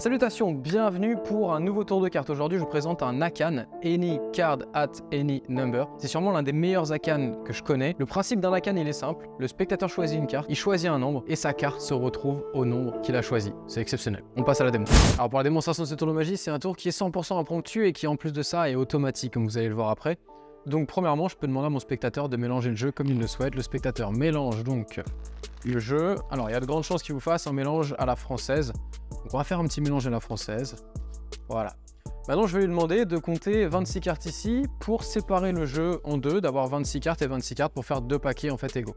Salutations, bienvenue pour un nouveau tour de cartes. Aujourd'hui, je vous présente un Akan, Any Card at Any Number. C'est sûrement l'un des meilleurs Akan que je connais. Le principe d'un Akan, il est simple. Le spectateur choisit une carte, il choisit un nombre et sa carte se retrouve au nombre qu'il a choisi. C'est exceptionnel. On passe à la démo. Alors pour la démonstration de ce tour de magie, c'est un tour qui est 100% impromptu et qui en plus de ça est automatique, comme vous allez le voir après. Donc premièrement, je peux demander à mon spectateur de mélanger le jeu comme il le souhaite. Le spectateur mélange donc le jeu. Alors il y a de grandes chances qu'il vous fasse un mélange à la française. Donc on va faire un petit mélange à la française. Voilà. Maintenant je vais lui demander de compter 26 cartes ici pour séparer le jeu en deux, d'avoir 26 cartes et 26 cartes pour faire deux paquets en fait égaux.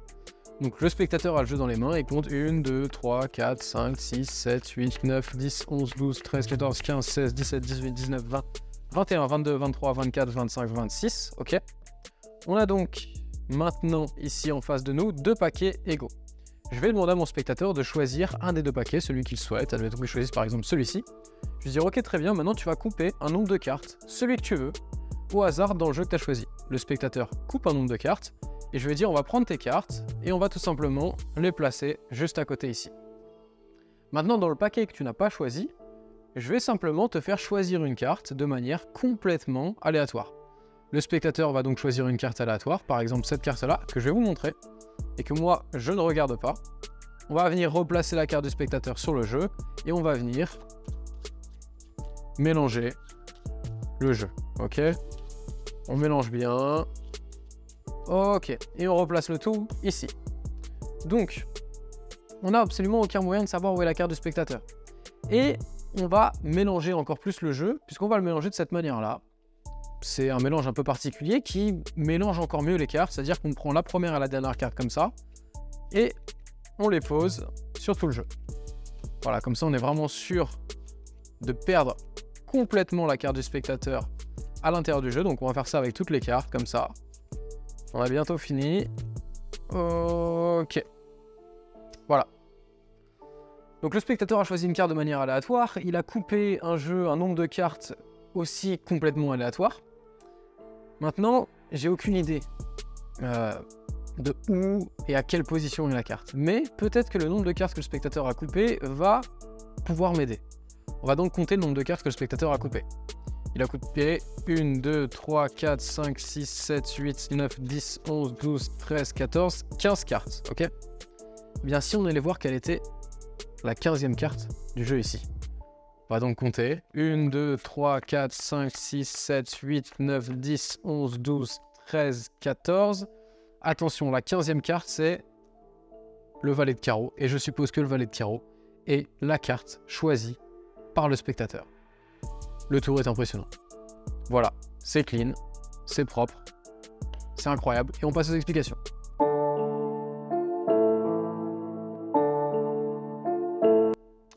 Donc le spectateur a le jeu dans les mains et compte 1, 2, 3, 4, 5, 6, 7, 8, 9, 10, 11, 12, 13, 14, 15, 16, 17, 18, 19, 20, 21, 22, 23, 24, 25, 26. Ok. On a donc maintenant ici en face de nous deux paquets égaux. Je vais demander à mon spectateur de choisir un des deux paquets, celui qu'il souhaite. Admettons qu'il choisisse par exemple celui-ci. Je vais dire ok très bien, maintenant tu vas couper un nombre de cartes, celui que tu veux, au hasard dans le jeu que tu as choisi. Le spectateur coupe un nombre de cartes et je vais dire on va prendre tes cartes et on va tout simplement les placer juste à côté ici. Maintenant dans le paquet que tu n'as pas choisi, je vais simplement te faire choisir une carte de manière complètement aléatoire. Le spectateur va donc choisir une carte aléatoire, par exemple cette carte-là que je vais vous montrer et que moi je ne regarde pas. On va venir replacer la carte du spectateur sur le jeu et on va venir mélanger le jeu. Ok, on mélange bien. Ok, et on replace le tout ici. Donc, on n'a absolument aucun moyen de savoir où est la carte du spectateur. Et on va mélanger encore plus le jeu, puisqu'on va le mélanger de cette manière-là. C'est un mélange un peu particulier qui mélange encore mieux les cartes, c'est-à-dire qu'on prend la première et la dernière carte comme ça, et on les pose sur tout le jeu. Voilà, comme ça on est vraiment sûr de perdre complètement la carte du spectateur à l'intérieur du jeu, donc on va faire ça avec toutes les cartes, comme ça. On a bientôt fini. Ok. Voilà. Donc le spectateur a choisi une carte de manière aléatoire, il a coupé un nombre de cartes aussi complètement aléatoire. Maintenant, j'ai aucune idée de où et à quelle position est la carte. Mais peut-être que le nombre de cartes que le spectateur a coupé va pouvoir m'aider. On va donc compter le nombre de cartes que le spectateur a coupé. Il a coupé 1, 2, 3, 4, 5, 6, 7, 8, 9, 10, 11, 12, 13, 14, 15 cartes. Ok ? Bien, si on allait voir quelle était la 15e carte du jeu ici. On va donc compter 1, 2, 3, 4, 5, 6, 7, 8, 9, 10, 11, 12, 13, 14. Attention, la 15e carte, c'est le valet de carreau. Et je suppose que le valet de carreau est la carte choisie par le spectateur. Le tour est impressionnant. Voilà, c'est clean, c'est propre, c'est incroyable. Et on passe aux explications.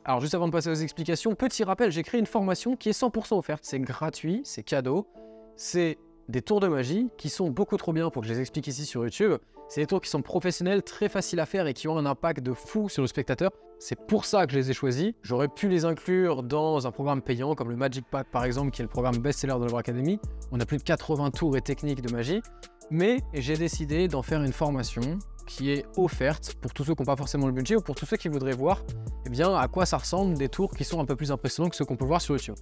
Alors juste avant de passer aux explications, petit rappel, j'ai créé une formation qui est 100% offerte, c'est gratuit, c'est cadeau, c'est des tours de magie qui sont beaucoup trop bien pour que je les explique ici sur YouTube. C'est des tours qui sont professionnels, très faciles à faire et qui ont un impact de fou sur le spectateur. C'est pour ça que je les ai choisis. J'aurais pu les inclure dans un programme payant comme le Magic Pack par exemple, qui est le programme best-seller de l'Oeuvre Academy. On a plus de 80 tours et techniques de magie, mais j'ai décidé d'en faire une formation qui est offerte pour tous ceux qui n'ont pas forcément le budget ou pour tous ceux qui voudraient voir eh bien, à quoi ça ressemble des tours qui sont un peu plus impressionnants que ceux qu'on peut voir sur YouTube.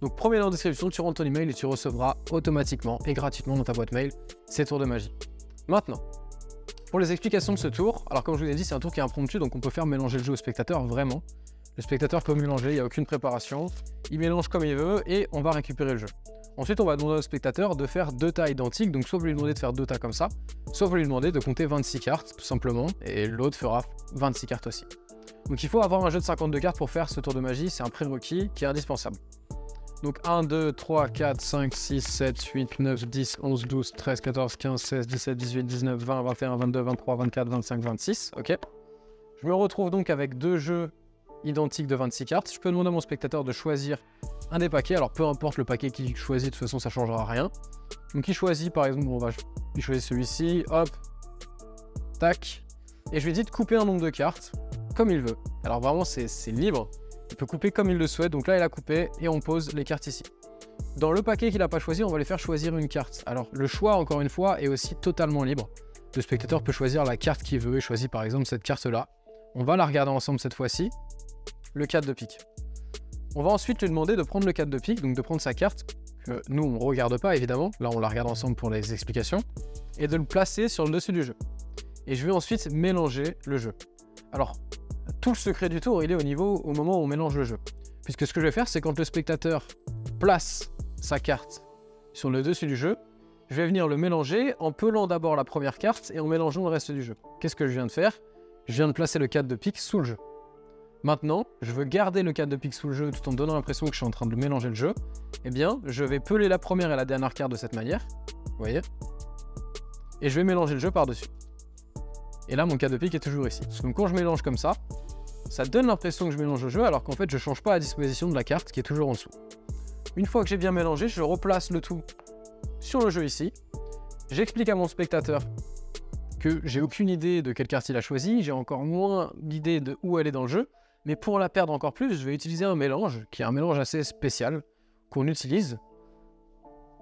Donc premier lien en description, tu rentres ton email et tu recevras automatiquement et gratuitement dans ta boîte mail ces tours de magie. Maintenant, pour les explications de ce tour, alors comme je vous ai dit, c'est un tour qui est impromptu, donc on peut faire mélanger le jeu au spectateur, vraiment. Le spectateur peut mélanger, il n'y a aucune préparation, il mélange comme il veut et on va récupérer le jeu. Ensuite, on va demander au spectateur de faire deux tas identiques, donc soit vous lui demandez de faire deux tas comme ça, soit vous lui demandez de compter 26 cartes, tout simplement, et l'autre fera 26 cartes aussi. Donc il faut avoir un jeu de 52 cartes pour faire ce tour de magie, c'est un prérequis qui est indispensable. Donc 1, 2, 3, 4, 5, 6, 7, 8, 9, 10, 11, 12, 13, 14, 15, 16, 17, 18, 19, 20, 21, 22, 23, 24, 25, 26, ok. Je me retrouve donc avec deux jeux identiques de 26 cartes. Je peux demander à mon spectateur de choisir un des paquets, alors peu importe le paquet qu'il choisit, de toute façon ça ne changera rien. Donc il choisit par exemple, il choisit celui-ci, hop, tac, et je lui dis de couper un nombre de cartes comme il veut. Alors vraiment c'est libre, il peut couper comme il le souhaite, donc là il a coupé et on pose les cartes ici. Dans le paquet qu'il n'a pas choisi, on va les faire choisir une carte. Alors le choix, encore une fois, est aussi totalement libre. Le spectateur peut choisir la carte qu'il veut et choisit par exemple cette carte-là. On va la regarder ensemble cette fois-ci, le 4 de pique. On va ensuite lui demander de prendre le 4 de pique, donc de prendre sa carte, que nous on ne regarde pas évidemment, là on la regarde ensemble pour les explications, et de le placer sur le dessus du jeu. Et je vais ensuite mélanger le jeu. Alors, tout le secret du tour, il est au moment où on mélange le jeu. Puisque ce que je vais faire, c'est quand le spectateur place sa carte sur le dessus du jeu, je vais venir le mélanger en pelant d'abord la première carte et en mélangeant le reste du jeu. Qu'est-ce que je viens de faire? Je viens de placer le 4 de pique sous le jeu. Maintenant, je veux garder le 4 de pique sous le jeu tout en donnant l'impression que je suis en train de mélanger le jeu. Eh bien, je vais peler la première et la dernière carte de cette manière. Vous voyez? Et je vais mélanger le jeu par-dessus. Et là, mon 4 de pique est toujours ici. Donc quand je mélange comme ça donne l'impression que je mélange le jeu, alors qu'en fait, je ne change pas la disposition de la carte qui est toujours en dessous. Une fois que j'ai bien mélangé, je replace le tout sur le jeu ici. J'explique à mon spectateur que j'ai aucune idée de quelle carte il a choisi, j'ai encore moins d'idée de où elle est dans le jeu, mais pour la perdre encore plus, je vais utiliser un mélange, qui est un mélange assez spécial, qu'on utilise,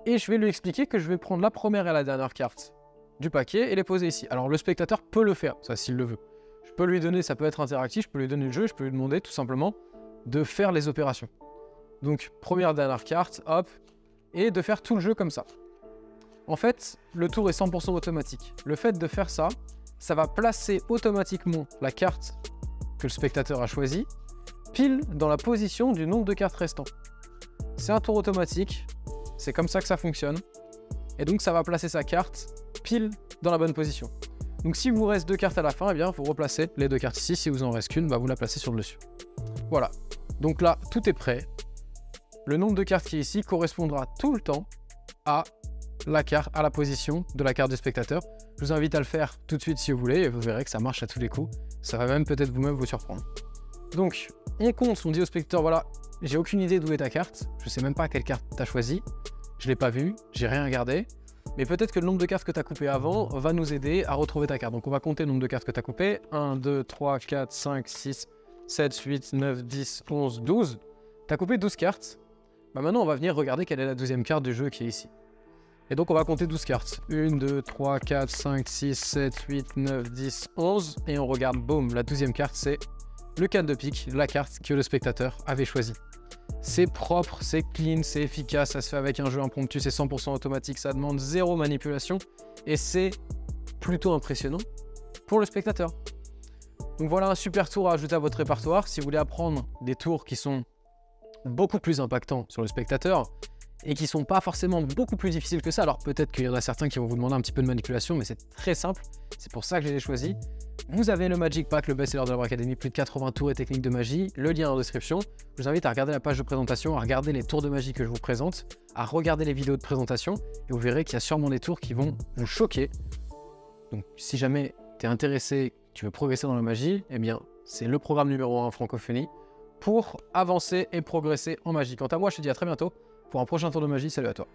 et je vais lui expliquer que je vais prendre la première et la dernière carte du paquet et les poser ici. Alors le spectateur peut le faire, ça s'il le veut. Je peux lui donner, ça peut être interactif, je peux lui donner le jeu, je peux lui demander tout simplement de faire les opérations. Donc première, dernière carte, hop, et de faire tout le jeu comme ça. En fait, le tour est 100% automatique. Le fait de faire ça, ça va placer automatiquement la carte que le spectateur a choisie pile dans la position du nombre de cartes restant. C'est un tour automatique, c'est comme ça que ça fonctionne, et donc ça va placer sa carte pile dans la bonne position. Donc si vous reste 2 cartes à la fin, eh bien vous replacez les 2 cartes ici. Si vous en reste qu'une, bah, vous la placez sur le dessus. Voilà. Donc là, tout est prêt. Le nombre de cartes qui est ici correspondra tout le temps à la position de la carte du spectateur. Je vous invite à le faire tout de suite si vous voulez, et vous verrez que ça marche à tous les coups. Ça va même peut-être vous-même vous surprendre. Donc, on compte, on dit au spectateur, voilà, j'ai aucune idée d'où est ta carte. Je sais même pas quelle carte tu as choisie. Je l'ai pas vue, j'ai rien regardé. Mais peut-être que le nombre de cartes que tu as coupées avant va nous aider à retrouver ta carte. Donc on va compter le nombre de cartes que tu as coupées. 1, 2, 3, 4, 5, 6, 7, 8, 9, 10, 11, 12. Tu as coupé 12 cartes. Bah maintenant on va venir regarder quelle est la 12e carte du jeu qui est ici. Et donc on va compter 12 cartes. 1, 2, 3, 4, 5, 6, 7, 8, 9, 10, 11. Et on regarde, boum, la 12e carte c'est le 4 de pique, la carte que le spectateur avait choisie. C'est propre, c'est clean, c'est efficace, ça se fait avec un jeu impromptu, c'est 100% automatique, ça demande zéro manipulation et c'est plutôt impressionnant pour le spectateur. Donc voilà un super tour à ajouter à votre répertoire. Si vous voulez apprendre des tours qui sont beaucoup plus impactants sur le spectateur et qui sont pas forcément beaucoup plus difficiles que ça, alors peut-être qu'il y en a certains qui vont vous demander un petit peu de manipulation, mais c'est très simple, c'est pour ça que je les ai choisis. Vous avez le Magic Pack, le best-seller de la War Academy, plus de 80 tours et techniques de magie, le lien en description. Je vous invite à regarder la page de présentation, à regarder les tours de magie que je vous présente, à regarder les vidéos de présentation, et vous verrez qu'il y a sûrement des tours qui vont vous choquer. Donc si jamais tu es intéressé, tu veux progresser dans la magie, eh bien c'est le programme numéro 1 en francophonie pour avancer et progresser en magie. Quant à moi, je te dis à très bientôt pour un prochain tour de magie. Salut à toi.